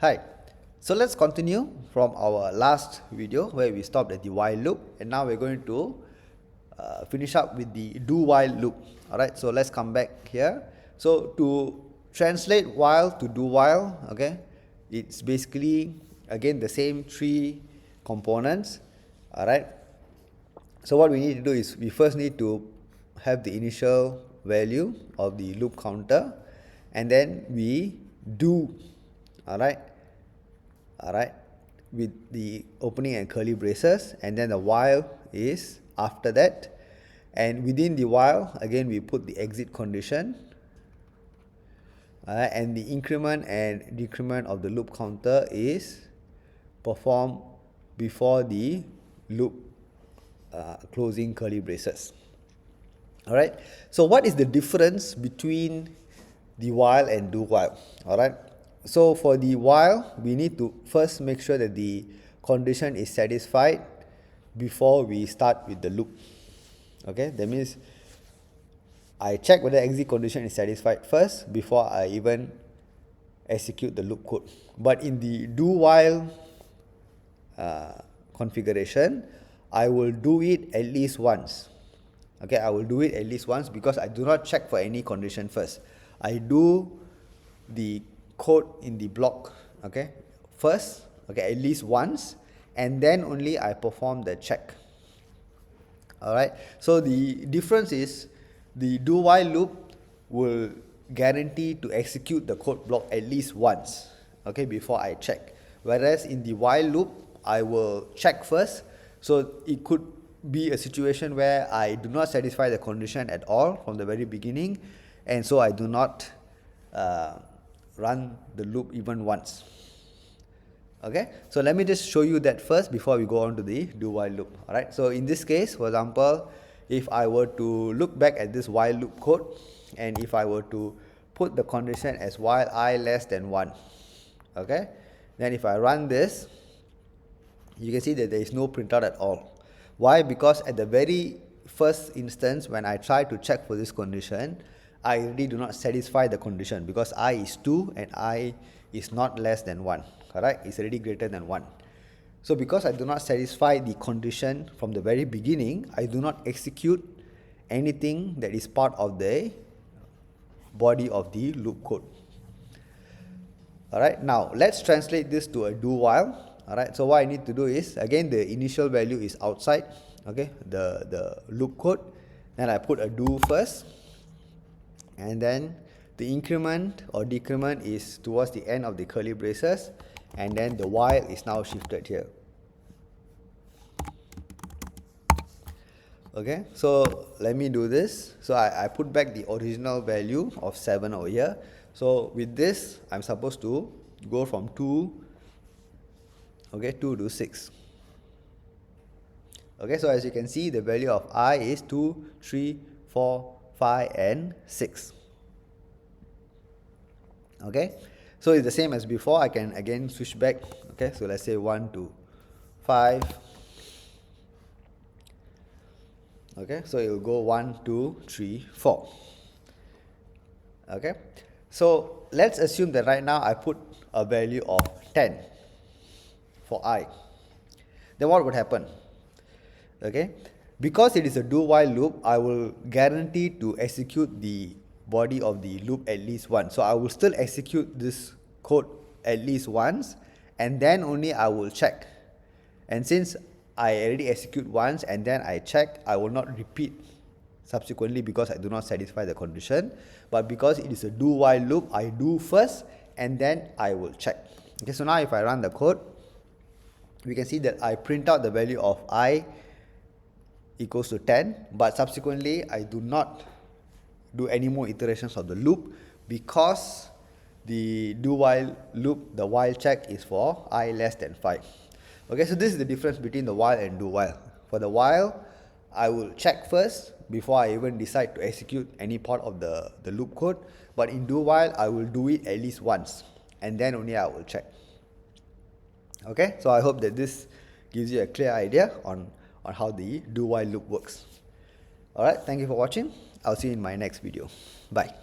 Hi, so let's continue from our last video where we stopped at the while loop, and now we're going to finish up with the do while loop. Alright, so let's come back here. So to translate while to do while, okay, it's basically again the same three components. Alright, so what we need to do is we first need to have the initial value of the loop counter, and then we do, alright, with the opening and curly braces, and then the while is after that, and within the while again we put the exit condition, and the increment and decrement of the loop counter is performed before the loop closing curly braces. Alright, so what is the difference between the while and do while? Alright, so for the while, we need to first make sure that the condition is satisfied before we start with the loop. Okay, that means I check whether exit condition is satisfied first before I even execute the loop code. But in the do while configuration, I will do it at least once. Okay, I will do it at least once because I do not check for any condition first. I do the code in the block, okay, first, okay, at least once, and then only I perform the check. Alright, so the difference is the do while loop will guarantee to execute the code block at least once, okay, before I check, whereas in the while loop I will check first. So it could be a situation where I do not satisfy the condition at all from the very beginning, and so I do not run the loop even once. Okay, so let me just show you that first before we go on to the do while loop. Alright, so in this case, for example, if I were to look back at this while loop code, and if I were to put the condition as while I less than 1, okay, then if I run this, you can see that there is no printout at all. Why? Because at the very first instance when I try to check for this condition, I really do not satisfy the condition because I is 2 and I is not less than 1, correct? It's already greater than 1. So because I do not satisfy the condition from the very beginning, I do not execute anything that is part of the body of the loop code. Alright, now let's translate this to a do while. Alright, so what I need to do is, again, the initial value is outside, okay, the loop code. Then I put a do first, and then the increment or decrement is towards the end of the curly braces, and then the while is now shifted here. Okay, so let me do this. So I put back the original value of 7 over here. So with this, I'm supposed to go from 2, okay, 2 to 6. Okay, so as you can see, the value of I is 2, 3, 4, 5, and 6. Okay, so it's the same as before. I can again switch back. Okay, so let's say 1 to 5. Okay, so it will go 1, 2, 3, 4. Okay, so let's assume that right now I put a value of 10 for I. Then what would happen? Okay, because it is a do while loop, I will guarantee to execute the body of the loop at least once. So I will still execute this code at least once, and then only I will check. And since I already execute once and then I check, I will not repeat subsequently because I do not satisfy the condition. But because it is a do while loop, I do first and then I will check. Okay, so now if I run the code, we can see that I print out the value of I equals to 10, but subsequently I do not do any more iterations of the loop because the do while loop, the while check is for I less than 5. Okay, so this is the difference between the while and do while. For the while, I will check first before I even decide to execute any part of the loop code, but in do while, I will do it at least once and then only I will check. Okay, so I hope that this gives you a clear idea on how the do while loop works. Alright, thank you for watching. I'll see you in my next video. Bye.